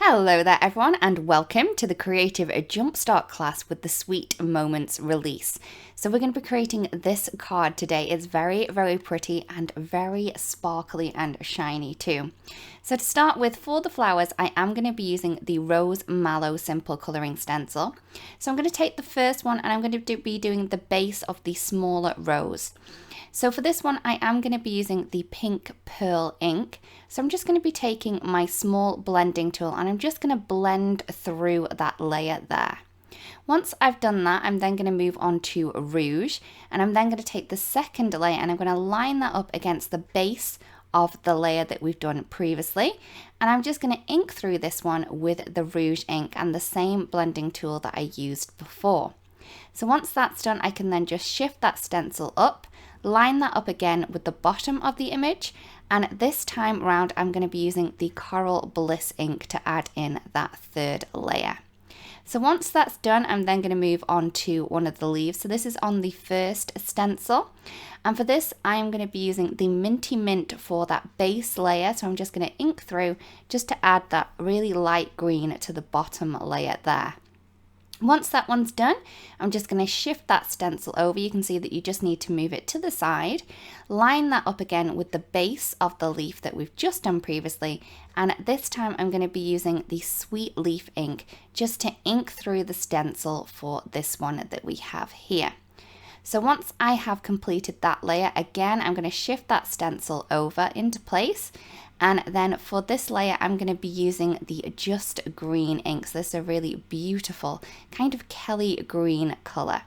Hello there everyone and welcome to the Creative Jumpstart class with the Sweet Moments release. So we're going to be creating this card today. It's very pretty and very sparkly and shiny too. So to start with, for the flowers, I am going to be using the Rose Mallow Simple Colouring Stencil. So I'm going to take the first one and I'm going to be doing the base of the smaller rose. So for this one, I am going to be using the pink pearl ink. So I'm just going to be taking my small blending tool and I'm just going to blend through that layer there. Once I've done that, I'm then going to move on to rouge, and I'm then going to take the second layer and I'm going to line that up against the base of the layer that we've done previously. And I'm just going to ink through this one with the rouge ink and the same blending tool that I used before. So once that's done, I can then just shift that stencil up, line that up again with the bottom of the image, and this time round I'm going to be using the Coral Bliss ink to add in that third layer. So once that's done, I'm then going to move on to one of the leaves. So this is on the first stencil, and for this I am going to be using the Minty Mint for that base layer. So I'm just going to ink through just to add that really light green to the bottom layer there. Once that one's done, I'm just going to shift that stencil over. You can see that you just need to move it to the side, line that up again with the base of the leaf that we've just done previously, and this time I'm going to be using the Sweet Leaf ink just to ink through the stencil for this one that we have here. So once I have completed that layer, again I'm going to shift that stencil over into place. And then for this layer, I'm going to be using the Just Green ink. So this is a really beautiful kind of Kelly green color.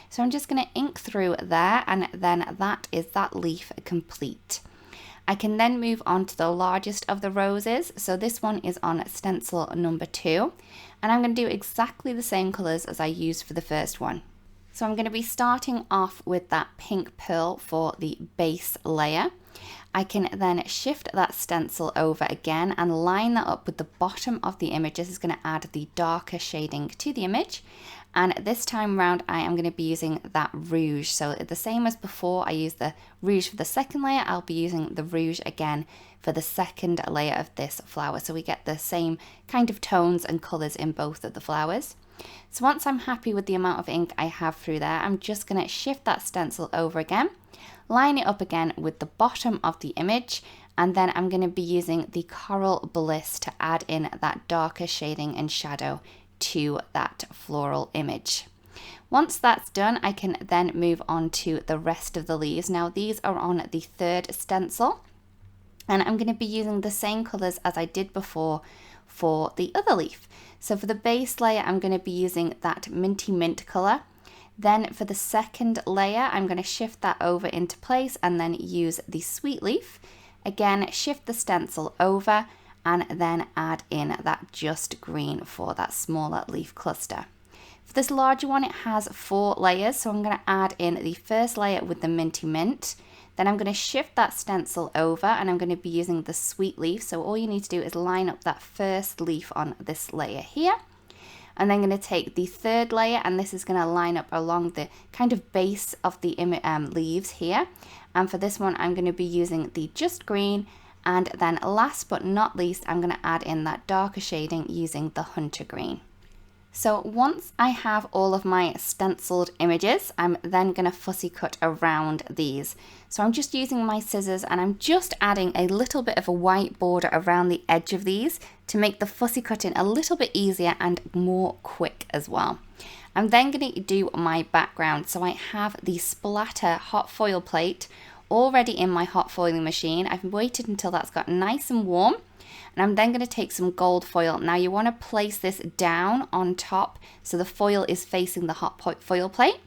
So I'm just going to ink through there, and then that is that leaf complete. I can then move on to the largest of the roses. So this one is on stencil number 2. And I'm going to do exactly the same colors as I used for the first one. So I'm going to be starting off with that pink pearl for the base layer. I can then shift that stencil over again and line that up with the bottom of the image. This is going to add the darker shading to the image. And this time round, I am going to be using that rouge. So the same as before, I used the rouge for the second layer. I'll be using the rouge again for the second layer of this flower. So we get the same kind of tones and colors in both of the flowers. So once I'm happy with the amount of ink I have through there, I'm just going to shift that stencil over again, line it up again with the bottom of the image, and then I'm going to be using the Coral Bliss to add in that darker shading and shadow to that floral image. Once that's done, I can then move on to the rest of the leaves. Now these are on the third stencil, and I'm going to be using the same colors as I did before for the other leaf. So for the base layer, I'm going to be using that Minty Mint color. Then for the second layer, I'm going to shift that over into place and then use the Sweet Leaf. Again, shift the stencil over and then add in that Just Green for that smaller leaf cluster. For this larger one, it has 4 layers. So I'm going to add in the first layer with the Minty Mint. Then I'm going to shift that stencil over and I'm going to be using the Sweet Leaf. So all you need to do is line up that first leaf on this layer here. And then I'm going to take the third layer, and this is going to line up along the kind of base of the leaves here. And for this one, I'm going to be using the Just Green. And then last but not least, I'm going to add in that darker shading using the Hunter Green. So once I have all of my stenciled images, I'm then going to fussy cut around these. So I'm just using my scissors and I'm just adding a little bit of a white border around the edge of these to make the fussy cutting a little bit easier and more quick as well. I'm then going to do my background. So I have the Splatter Hot Foil Plate already in my hot foiling machine. I've waited until that's got nice and warm. And I'm then going to take some gold foil. Now you want to place this down on top so the foil is facing the hot foil plate.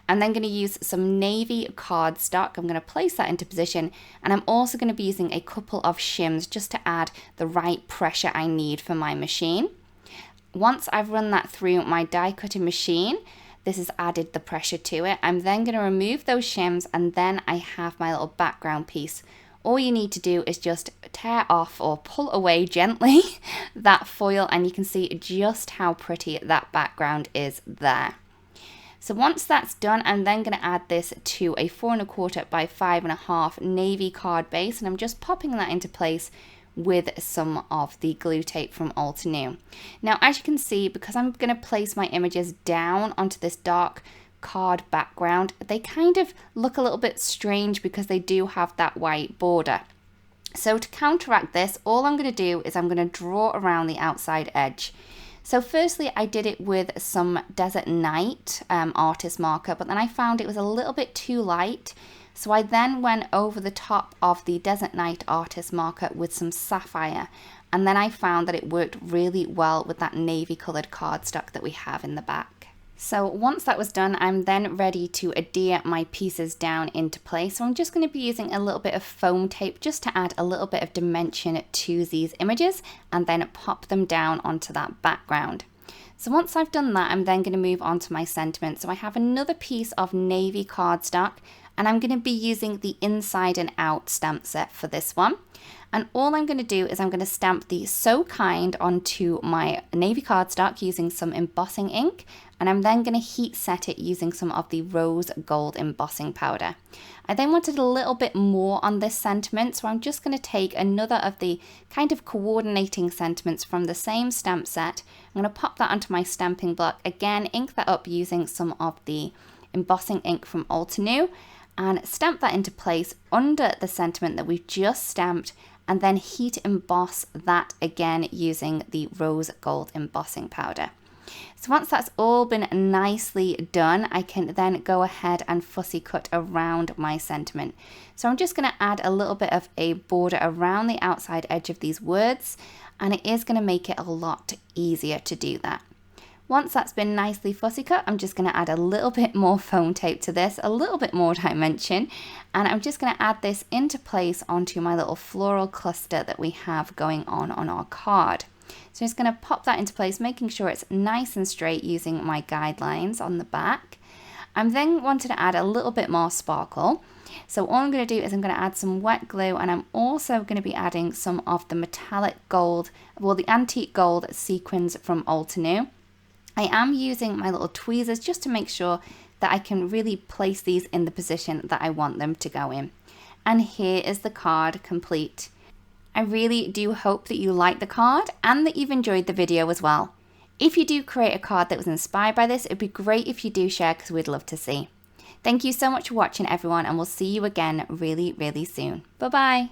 I'm then going to use some navy cardstock. I'm going to place that into position, and I'm also going to be using a couple of shims just to add the right pressure I need for my machine. Once I've run that through my die cutting machine, this has added the pressure to it. I'm then going to remove those shims, and then I have my little background piece. All you need to do is just tear off or pull away gently that foil, and you can see just how pretty that background is there. So once that's done, I'm then going to add this to a 4¼ by 5½ navy card base, and I'm just popping that into place with some of the glue tape from Altenew. Now, as you can see, because I'm going to place my images down onto this dark card background, they kind of look a little bit strange because they do have that white border. So to counteract this, all I'm going to do is I'm going to draw around the outside edge. So firstly, I did it with some Desert Night artist marker, but then I found it was a little bit too light. So I then went over the top of the Desert Night artist marker with some sapphire. And then I found that it worked really well with that navy colored cardstock that we have in the back. So once that was done, I'm then ready to adhere my pieces down into place. So I'm just going to be using a little bit of foam tape just to add a little bit of dimension to these images and then pop them down onto that background. So once I've done that, I'm then going to move on to my sentiment. So I have another piece of navy cardstock and I'm going to be using the inside and out stamp set for this one. And all I'm going to do is I'm going to stamp the So Kind onto my navy cardstock using some embossing ink. And I'm then going to heat set it using some of the rose gold embossing powder. I then wanted a little bit more on this sentiment, so I'm just going to take another of the kind of coordinating sentiments from the same stamp set. I'm going to pop that onto my stamping block. Again, ink that up using some of the embossing ink from Altenew and stamp that into place under the sentiment that we've just stamped, and then heat emboss that again using the rose gold embossing powder. So once that's all been nicely done, I can then go ahead and fussy cut around my sentiment. So I'm just going to add a little bit of a border around the outside edge of these words, and it is going to make it a lot easier to do that. Once that's been nicely fussy cut, I'm just going to add a little bit more foam tape to this, a little bit more dimension, and I'm just going to add this into place onto my little floral cluster that we have going on our card. So I'm just going to pop that into place, making sure it's nice and straight using my guidelines on the back. I'm then wanting to add a little bit more sparkle. So all I'm going to do is I'm going to add some wet glue, and I'm also going to be adding some of the metallic gold, well, the antique gold sequins from Altenew. I am using my little tweezers just to make sure that I can really place these in the position that I want them to go in. And here is the card complete. I really do hope that you like the card and that you've enjoyed the video as well. If you do create a card that was inspired by this, it'd be great if you do share because we'd love to see. Thank you so much for watching, everyone, and we'll see you again really, really soon. Bye-bye.